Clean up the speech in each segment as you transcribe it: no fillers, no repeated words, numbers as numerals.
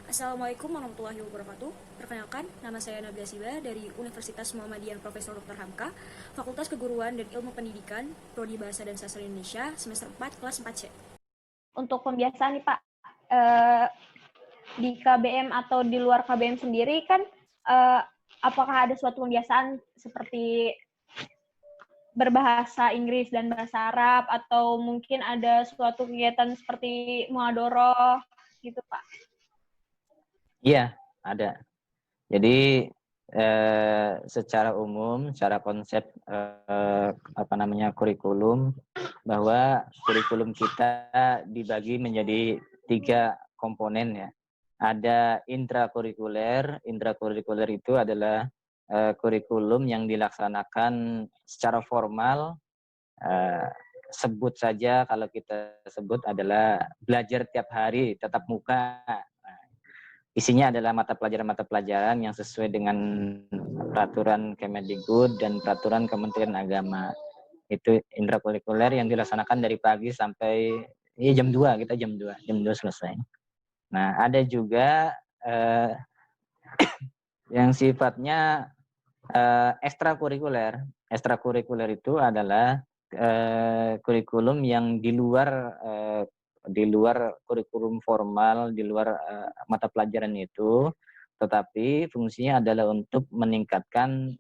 Assalamualaikum warahmatullahi wabarakatuh. Perkenalkan, nama saya Nabila Siba dari Universitas Muhammadiyah Profesor Dr. Hamka, Fakultas Keguruan dan Ilmu Pendidikan, Prodi Bahasa dan Sastra Indonesia, semester 4, kelas 4C. Untuk pembiasaan nih Pak, eh, di KBM atau di luar KBM sendiri kan, apakah ada suatu pembiasaan seperti berbahasa Inggris dan bahasa Arab, atau mungkin ada suatu kegiatan seperti muhadharah gitu Pak? Iya, ada. Jadi secara umum, secara konsep kurikulum, bahwa kurikulum kita dibagi menjadi 3 komponen ya. Ada intrakurikuler. Intrakurikuler itu adalah kurikulum yang dilaksanakan secara formal. Sebut saja, kalau kita sebut adalah belajar tiap hari tatap muka. Isinya adalah mata pelajaran yang sesuai dengan peraturan Kemendikbud dan peraturan Kementerian Agama. Itu intrakurikuler yang dilaksanakan dari pagi sampai jam 2, kita jam 2 selesai. Nah, ada juga yang sifatnya ekstrakurikuler. Ekstrakurikuler itu adalah kurikulum yang di luar kurikulum formal, di luar mata pelajaran itu, tetapi fungsinya adalah untuk meningkatkan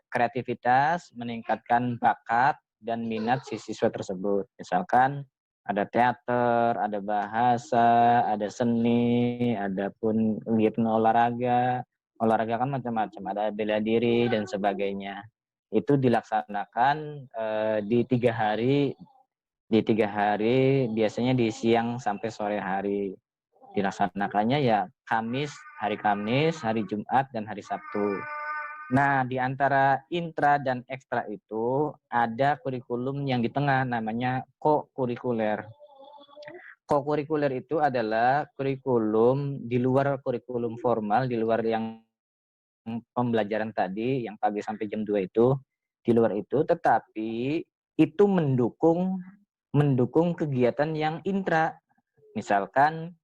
kreativitas, meningkatkan bakat dan minat si siswa tersebut. Misalkan ada teater, ada bahasa, ada seni, ada pun kegiatan olahraga. Olahraga kan macam-macam, ada bela diri dan sebagainya. Itu dilaksanakan di 3 hari, biasanya di siang sampai sore hari. Dilaksanakannya ya hari Kamis, hari Jumat, dan hari Sabtu. Nah, di antara intra dan ekstra itu ada kurikulum yang di tengah, namanya co-kurikuler. Co-kurikuler itu adalah kurikulum di luar kurikulum formal, di luar yang pembelajaran tadi, yang pagi sampai jam 2 itu, di luar itu, tetapi itu mendukung kegiatan yang intra. Misalkan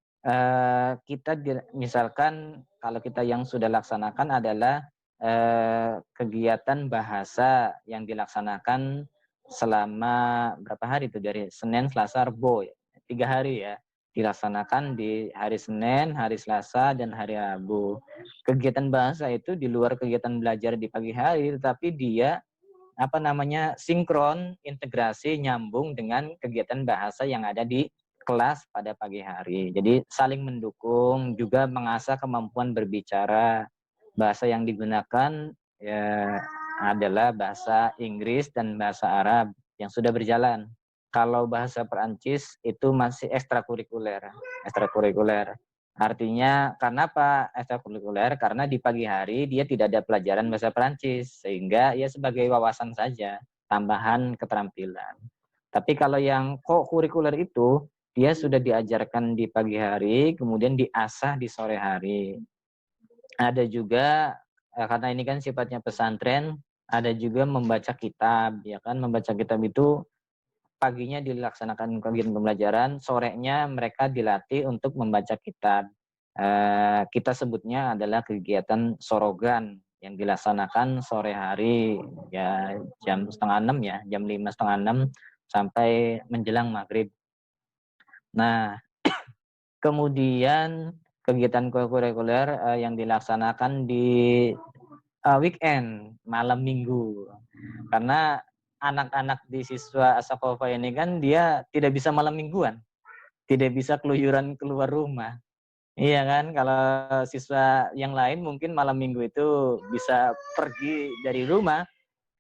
misalkan kalau kita yang sudah laksanakan adalah kegiatan bahasa yang dilaksanakan selama berapa hari itu, dari Senin, Selasa, Rabu, 3 hari ya, dilaksanakan di hari Senin, hari Selasa, dan hari Rabu. Kegiatan bahasa itu di luar kegiatan belajar di pagi hari, tetapi dia sinkron, integrasi, nyambung dengan kegiatan bahasa yang ada di kelas pada pagi hari. Jadi saling mendukung, juga mengasah kemampuan berbicara. Bahasa yang digunakan ya adalah bahasa Inggris dan bahasa Arab yang sudah berjalan. Kalau bahasa Perancis itu masih ekstrakurikuler. Ekstrakurikuler. Artinya, kenapa ekstrakurikuler? Karena di pagi hari dia tidak ada pelajaran bahasa Perancis, sehingga ya sebagai wawasan saja, tambahan keterampilan. Tapi kalau yang co-kurikuler itu, dia sudah diajarkan di pagi hari, kemudian diasah di sore hari. Ada juga, karena ini kan sifatnya pesantren, ada juga membaca kitab, ya kan? Membaca kitab itu paginya dilaksanakan kegiatan pembelajaran, sorenya mereka dilatih untuk membaca kitab. Kita sebutnya adalah kegiatan sorogan yang dilaksanakan sore hari, ya jam 5:30 ya, jam 5:30 sampai menjelang maghrib. Nah, kemudian kegiatan kurikuler yang dilaksanakan di weekend, malam minggu. Karena anak-anak di siswa Asakofa ini kan dia tidak bisa malam mingguan, tidak bisa keluyuran keluar rumah. Iya kan, kalau siswa yang lain mungkin malam minggu itu bisa pergi dari rumah.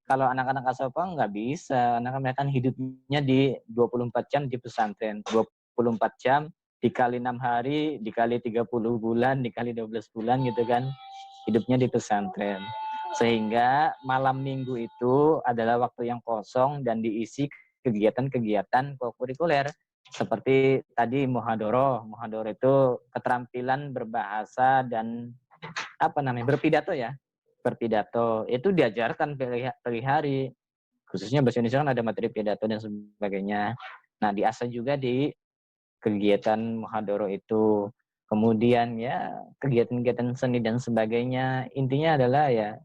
Kalau anak-anak Asakofa nggak bisa, karena mereka kan hidupnya di 24 jam di pesantren. 24 jam dikali 6 hari, dikali 30 bulan, dikali 12 bulan gitu kan, hidupnya di pesantren. Sehingga malam minggu itu adalah waktu yang kosong dan diisi kegiatan-kegiatan kurikuler. Seperti tadi muhadharah. Muhadharah itu keterampilan berbahasa dan berpidato ya. Berpidato itu diajarkan pagi hari. Khususnya bahasa Indonesia kan ada materi pidato dan sebagainya. Nah, diasah juga di kegiatan muhadharah itu. kemudian ya kegiatan-kegiatan seni dan sebagainya. Intinya adalah ya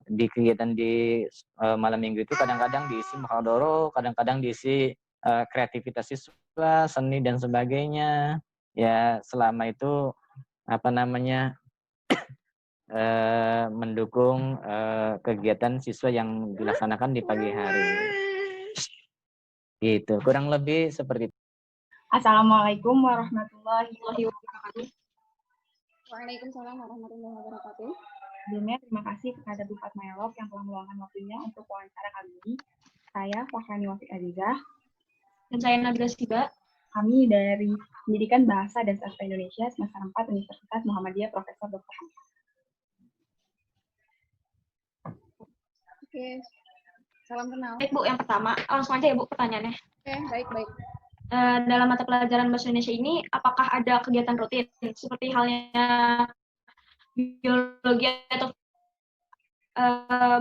di kegiatan di malam minggu itu kadang-kadang diisi muhadharah, kadang-kadang diisi kreativitas siswa, seni dan sebagainya. Ya selama itu apa namanya mendukung kegiatan siswa yang dilaksanakan di pagi hari. Gitu, kurang lebih seperti itu. Assalamualaikum warahmatullahi wabarakatuh. Waalaikumsalam warahmatullahi wabarakatuh. Sebelumnya terima kasih kepada Bu Fatmaelov yang telah meluangkan waktunya untuk wawancara kali ini. Saya Fahrani Wafik Azizah. Dan saya Nabila Siba. Kami dari Pendidikan Bahasa dan Sastra Indonesia semester 4 Universitas Muhammadiyah Profesor Dr. Hamka. Oke, salam kenal. Baik Bu, yang pertama langsung aja ya Bu pertanyaannya. Oke, baik. Dalam mata pelajaran bahasa Indonesia ini, apakah ada kegiatan rutin seperti halnya biologi atau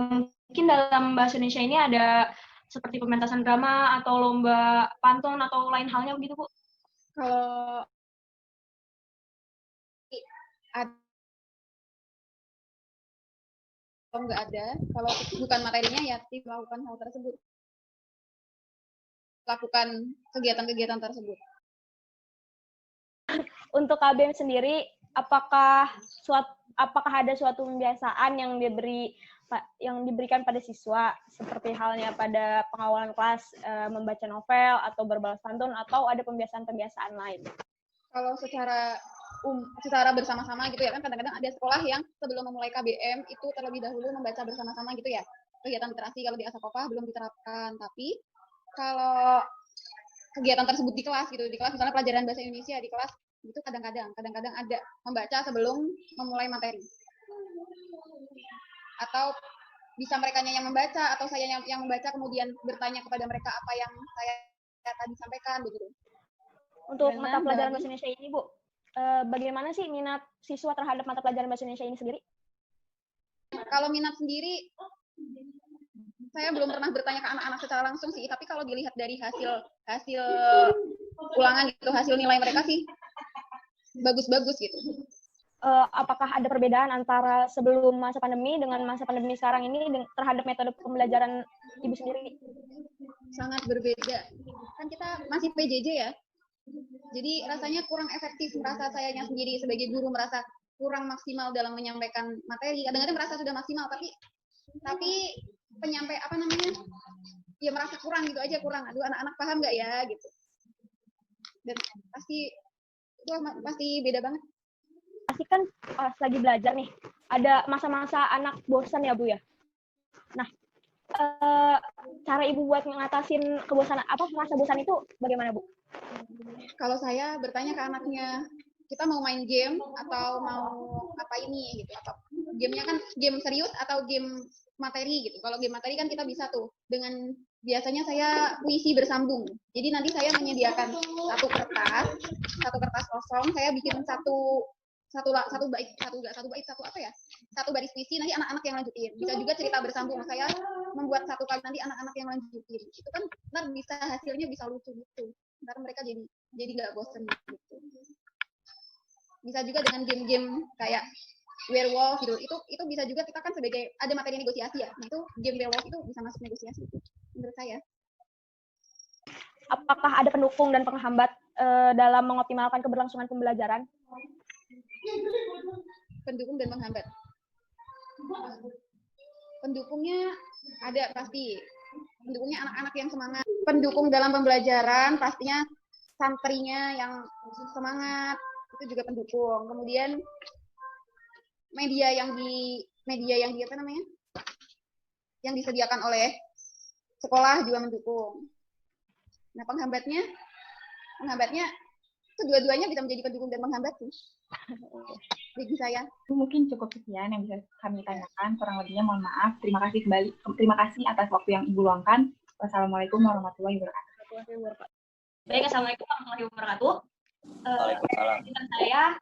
mungkin dalam bahasa Indonesia ini ada seperti pementasan drama atau lomba pantun atau lain halnya begitu Bu? Kalau nggak ada, kalau bukan materinya ya melakukan hal tersebut, lakukan kegiatan-kegiatan tersebut. Untuk KBM sendiri, apakah ada suatu pembiasaan yang diberikan pada siswa seperti halnya pada pengawalan kelas membaca novel atau berbalas pantun, atau ada pembiasaan-pembiasaan lain? Kalau secara bersama-sama gitu ya, kan kadang-kadang ada sekolah yang sebelum memulai KBM itu terlebih dahulu membaca bersama-sama gitu ya. Kegiatan literasi kalau di Asakopah belum diterapkan, tapi kalau kegiatan tersebut di kelas misalnya pelajaran bahasa Indonesia di kelas itu kadang-kadang ada membaca sebelum memulai materi, atau bisa merekanya yang membaca atau saya yang membaca kemudian bertanya kepada mereka apa yang saya tadi sampaikan begitu. Untuk mata pelajaran bahasa Indonesia ini Bu, bagaimana sih minat siswa terhadap mata pelajaran bahasa Indonesia ini sendiri? Kalau minat sendiri, saya belum pernah bertanya ke anak-anak secara langsung sih, tapi kalau dilihat dari hasil ulangan gitu, hasil nilai mereka sih bagus-bagus gitu. Apakah ada perbedaan antara sebelum masa pandemi dengan masa pandemi sekarang ini terhadap metode pembelajaran Ibu sendiri? Sangat berbeda. Kan kita masih PJJ ya. Jadi rasanya kurang efektif, merasa sayanya sendiri sebagai guru merasa kurang maksimal dalam menyampaikan materi. Kadang-kadang merasa sudah maksimal tapi ya merasa kurang gitu aja, kurang. Aduh, anak-anak paham nggak ya gitu. Dan pasti beda banget. Pasti kan pas lagi belajar nih, ada masa-masa anak bosan ya Bu ya. Nah, cara Ibu buat ngatasin rasa bosan itu bagaimana Bu? Kalau saya bertanya ke anaknya, kita mau main game atau mau apa ini gitu, atau gamenya kan game serius atau game materi gitu. Kalau game materi kan kita bisa tuh dengan biasanya saya puisi bersambung. Jadi nanti saya menyediakan satu kertas kosong, saya bikin satu baris puisi, nanti anak-anak yang lanjutin. Bisa juga cerita bersambung, saya membuat satu kali nanti anak-anak yang lanjutin. Itu kan ntar hasilnya bisa lucu gitu. Ntar mereka jadi nggak bosen gitu. Bisa juga dengan game-game kayak werewolf gitu. Itu bisa juga, kita kan sebagai ada materi negosiasi ya. Nah, itu game werewolf itu bisa masuk negosiasi menurut saya. Apakah ada pendukung dan penghambat dalam mengoptimalkan keberlangsungan pembelajaran? Pendukung dan penghambat. Pendukungnya ada pasti. Pendukungnya anak-anak yang semangat. Pendukung dalam pembelajaran pastinya santrinya yang semangat, itu juga pendukung. Kemudian media yang disediakan oleh sekolah juga mendukung. Nah, penghambatnya kedua-duanya bisa menjadi pendukung dan penghambat sih. Bagi saya. Mungkin cukup sekian yang bisa kami tanyakan. Kurang lebihnya mohon maaf. Terima kasih atas waktu yang Ibu luangkan. Wassalamualaikum warahmatullahi wabarakatuh. Baik, Assalamualaikum warahmatullahi wabarakatuh. Waalaikumsalam. Saya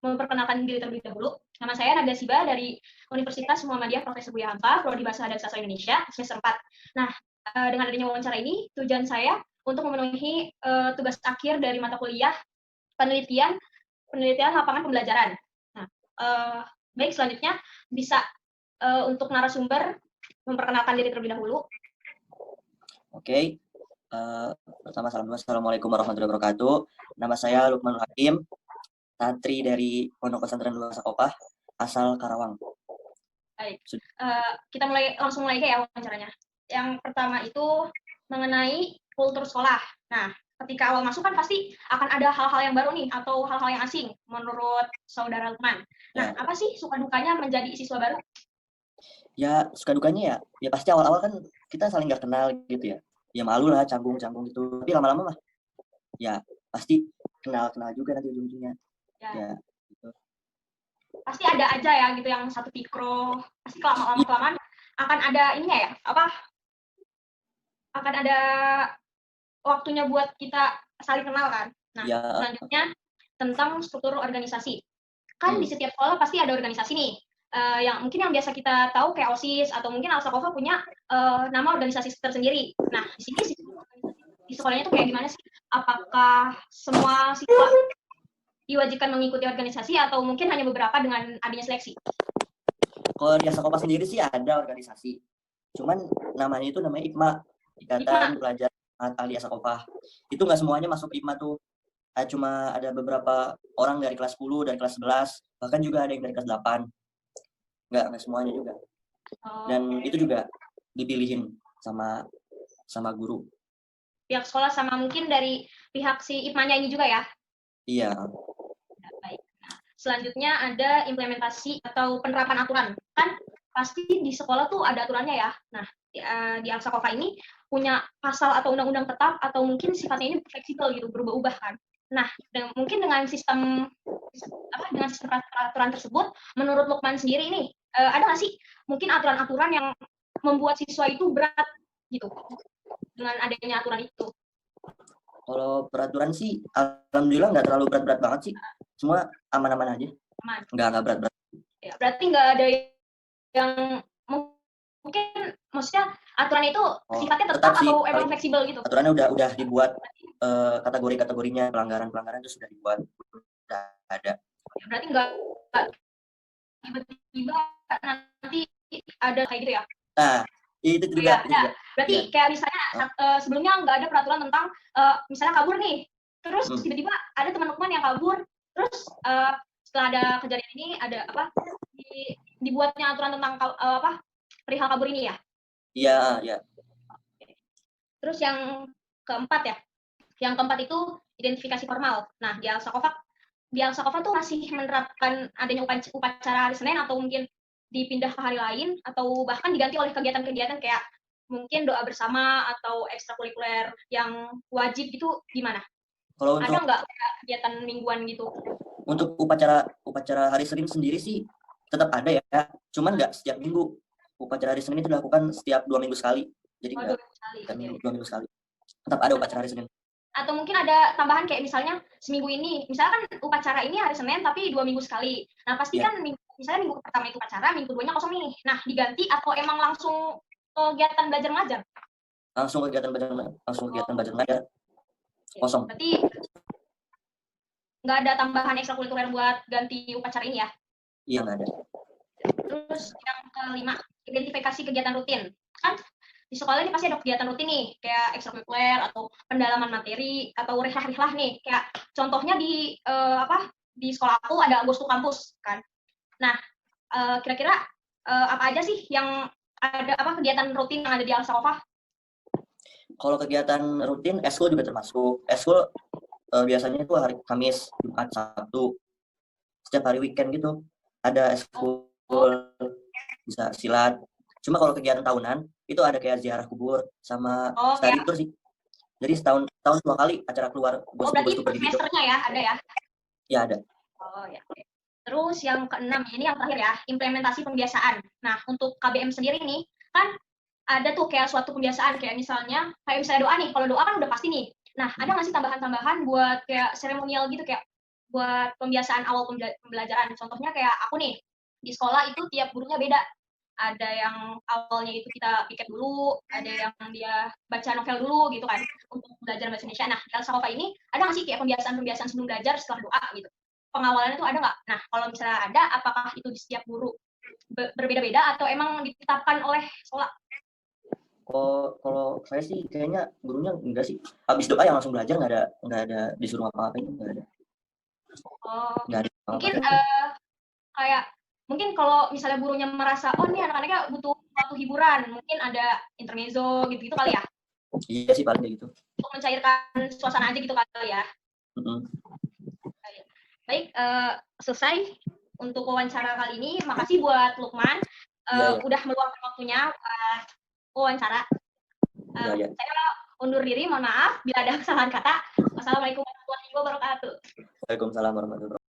memperkenalkan diri terlebih dahulu. Nama saya Nabila Siba dari Universitas Muhammadiyah Profesor Buya Hamka, Prodi Bahasa dan Sastra Indonesia, semester 4. Nah, dengan adanya wawancara ini, tujuan saya untuk memenuhi tugas akhir dari mata kuliah penelitian penelitian lapangan pembelajaran. Nah, baik selanjutnya bisa untuk narasumber memperkenalkan diri terlebih dahulu. Oke. Pertama, Assalamualaikum warahmatullahi wabarakatuh. Nama saya Lukmanul Hakim, santri dari Pondok Pesantren Luar Sakopah, asal Karawang. Baik, kita langsung mulai ya wawancaranya. Yang pertama itu mengenai kultur sekolah. Nah, ketika awal masuk kan pasti akan ada hal-hal yang baru nih, atau hal-hal yang asing menurut saudara Lukman. Nah, apa sih suka dukanya menjadi siswa baru? Ya, suka dukanya ya pasti awal-awal kan kita saling nggak kenal gitu ya. Ya malu lah, canggung-canggung gitu. Tapi lama-lama mah, ya pasti kenal-kenal juga nanti ujung-ujungnya. Ya, gitu. Pasti ada aja ya gitu yang satu pikro. Pasti kelamaan akan ada ininya ya, akan ada waktunya buat kita saling kenal kan. Nah, selanjutnya tentang struktur organisasi. Kan di setiap sekolah pasti ada organisasi nih. Yang mungkin yang biasa kita tahu kayak OSIS atau mungkin Alsakova punya nama organisasi tersendiri. Nah, di sini di sekolahnya tuh kayak gimana sih? Apakah semua siswa diwajibkan mengikuti organisasi atau mungkin hanya beberapa dengan adanya seleksi? Kalau di Alsakova sendiri sih ada organisasi. Cuman namanya itu namanya IPMA, Ikatan Pelajar Ahli Alsakova. Itu nggak semuanya masuk IPMA tuh. Cuma ada beberapa orang dari kelas 10, dari kelas 11, bahkan juga ada yang dari kelas 8. Nggak semuanya juga. Dan itu juga dipilihin sama guru. Pihak sekolah sama mungkin dari pihak si IPMA-nya ini juga ya? Iya. Baik. Nah, selanjutnya ada implementasi atau penerapan aturan. Kan pasti di sekolah tuh ada aturannya ya. Nah, di Alsakova ini punya pasal atau undang-undang tetap atau mungkin sifatnya ini fleksibel gitu, berubah-ubah kan. Nah, mungkin dengan sistem peraturan tersebut, menurut Lukman sendiri ini ada nggak sih mungkin aturan-aturan yang membuat siswa itu berat gitu dengan adanya aturan itu? Kalau peraturan sih, alhamdulillah nggak terlalu berat-berat banget sih. Semua aman-aman aja. Aman. Nggak berat-berat. Ya, berarti nggak ada yang mungkin maksudnya aturan itu sifatnya tetap sih, atau emang fleksibel gitu? Aturannya udah dibuat, kategori-kategorinya, pelanggaran itu sudah dibuat, udah ada. Berarti nggak tiba-tiba nanti ada kayak gitu ya? Nah, itu juga. Berarti kayak misalnya sebelumnya nggak ada peraturan tentang misalnya kabur nih, terus tiba-tiba ada teman Lukman yang kabur, terus setelah ada kejadian ini ada dibuatnya aturan tentang perihal kabur ini ya? Iya. Terus yang keempat ya, yang keempat itu identifikasi formal. Nah, di Alsakova tuh masih menerapkan adanya upacara hari Senin atau mungkin dipindah ke hari lain atau bahkan diganti oleh kegiatan-kegiatan kayak mungkin doa bersama atau ekstrakurikuler yang wajib gitu gimana? Kalau ada nggak kayak kegiatan mingguan gitu? Untuk upacara hari Senin sendiri sih tetap ada ya, cuman nggak setiap minggu. Upacara hari Senin itu dilakukan setiap 2 minggu sekali. Jadi nggak 2 minggu sekali. Tetap ada upacara hari Senin. Atau mungkin ada tambahan kayak misalnya seminggu ini, misalkan upacara ini hari Senin tapi 2 minggu sekali. Nah pasti kan misalnya minggu pertama itu upacara, minggu keduanya kosong nih. Nah diganti atau emang langsung kegiatan belajar mengajar? Langsung kegiatan belajar mengajar. Kosong. Berarti nggak ada tambahan ekstrakurikuler buat ganti upacara ini ya? Iya, nggak ada. Terus yang kelima, identifikasi kegiatan rutin. Kan di sekolah ini pasti ada kegiatan rutin nih, kayak ekstrakurikuler atau pendalaman materi atau rehlah-rehlah nih. Kayak contohnya di sekolah aku ada Agustus Kampus kan. Nah, kira-kira apa aja sih yang ada kegiatan rutin yang ada di Alsakova? Kalau kegiatan rutin, eskul juga termasuk. Eskul biasanya itu hari Kamis, Jumat, Sabtu. Setiap hari weekend gitu ada eskul, bisa silat. Cuma kalau kegiatan tahunan itu ada kayak ziarah kubur sama study tour sih. Jadi tahun 2 kali acara keluar berarti semesternya ya ada ya? Ya ada. Oh ya. Terus yang keenam ini yang terakhir ya, implementasi pembiasaan. Nah untuk KBM sendiri nih kan ada tuh kayak suatu pembiasaan kayak misalnya doa nih. Kalau doa kan udah pasti nih. Nah ada nggak sih tambahan-tambahan buat kayak seremonial gitu kayak buat pembiasaan awal pembelajaran? Contohnya kayak aku nih di sekolah itu tiap gurunya beda. Ada yang awalnya itu kita piket dulu, ada yang dia baca novel dulu gitu kan untuk belajar bahasa Indonesia. Nah di Alsakova ini ada nggak sih kayak pembiasaan sebelum belajar setelah doa gitu? pengawalannya itu ada nggak? Nah, kalau misalnya ada, apakah itu di setiap guru berbeda-beda atau emang ditetapkan oleh sekolah? Kalau saya sih kayaknya gurunya enggak sih. Habis doa yang langsung belajar, nggak ada disuruh ngapa-ngapain, nggak ada. Oh, Nggak ada mungkin ngapa-ngapain. kayak mungkin kalau misalnya gurunya merasa oh nih anak-anaknya butuh suatu hiburan, mungkin ada intermezzo gitu-gitu kali ya, Iya sih paling kayak gitu. untuk mencairkan suasana aja gitu kali ya. Mm-mm. Baik, selesai untuk wawancara kali ini. Makasih buat Lukman Iya. udah meluangkan waktunya buat wawancara. Iya. Saya undur diri, mohon maaf bila ada kesalahan kata. Wassalamualaikum warahmatullahi wabarakatuh. Waalaikumsalam warahmatullahi wabarakatuh.